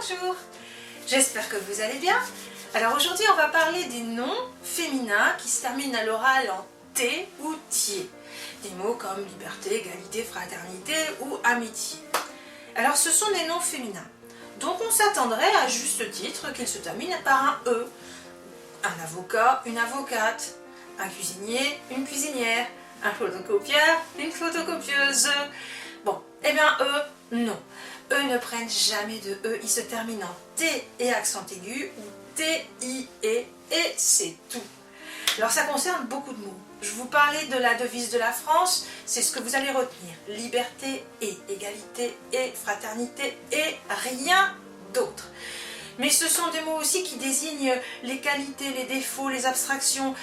Bonjour, j'espère que vous allez bien. Alors aujourd'hui on va parler des noms féminins qui se terminent à l'oral en T ou tier. Des mots comme liberté, égalité, fraternité ou amitié. Alors ce sont des noms féminins. Donc on s'attendrait à juste titre qu'ils se terminent par un E. Un avocat, une avocate, un cuisinier, une cuisinière, un photocopieur, une photocopieuse. Bon, eh bien eux, non. Eux ne prennent jamais de E, ils se terminent en T et accent aigu ou T, I, E et c'est tout. Alors ça concerne beaucoup de mots. Je vous parlais de la devise de la France, c'est ce que vous allez retenir. Liberté et égalité et fraternité et rien d'autre. Mais ce sont des mots aussi qui désignent les qualités, les défauts, les abstractions.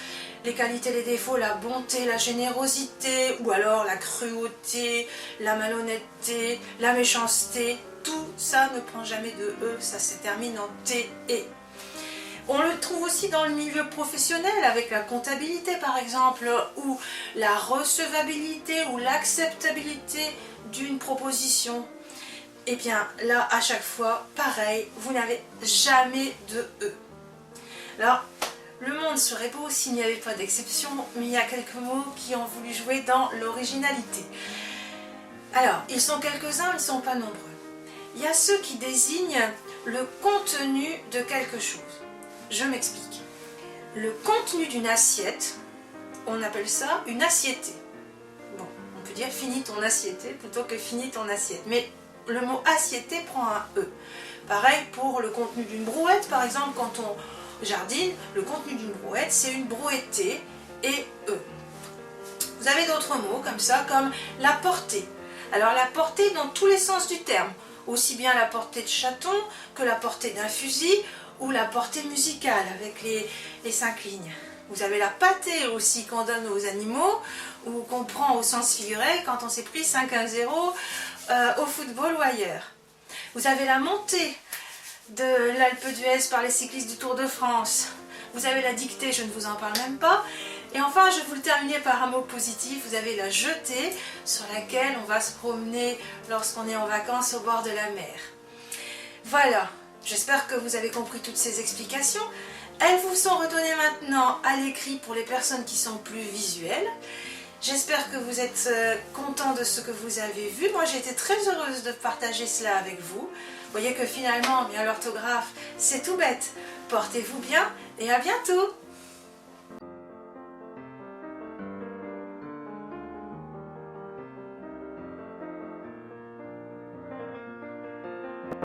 Les qualités, les défauts, la bonté, la générosité, ou alors la cruauté, la malhonnêteté, la méchanceté. Tout ça ne prend jamais de E, ça se termine en T et. On le trouve aussi dans le milieu professionnel avec la comptabilité par exemple, ou la recevabilité ou l'acceptabilité d'une proposition. Et bien là, à chaque fois, pareil, vous n'avez jamais de E. Alors, le monde serait beau s'il n'y avait pas d'exception, mais il y a quelques mots qui ont voulu jouer dans l'originalité. Alors, ils sont quelques-uns, ils ne sont pas nombreux. Il y a ceux qui désignent le contenu de quelque chose. Je m'explique. Le contenu d'une assiette, on appelle ça une assiété. Bon, on peut dire finis ton assiété plutôt que finis ton assiette. Mais le mot assiété prend un E. Pareil pour le contenu d'une brouette, par exemple, quand on jardine, le contenu d'une brouette, c'est une brouettée et E. Vous avez d'autres mots comme ça, comme la portée. Alors la portée dans tous les sens du terme, aussi bien la portée de chaton que la portée d'un fusil ou la portée musicale avec les 5 lignes. Vous avez la pâtée aussi qu'on donne aux animaux ou qu'on prend au sens figuré quand on s'est pris 5-1-0 au football ou ailleurs. Vous avez la montée de l'Alpe d'Huez par les cyclistes du Tour de France. Vous avez la dictée, je ne vous en parle même pas. Et enfin, je vais vous le terminer par un mot positif. Vous avez la jetée sur laquelle on va se promener lorsqu'on est en vacances au bord de la mer. Voilà, j'espère que vous avez compris toutes ces explications. Elles vous sont redonnées maintenant à l'écrit pour les personnes qui sont plus visuelles. J'espère que vous êtes contents de ce que vous avez vu. Moi, j'ai été très heureuse de partager cela avec vous. Vous voyez que finalement, bien l'orthographe, c'est tout bête. Portez-vous bien et à bientôt!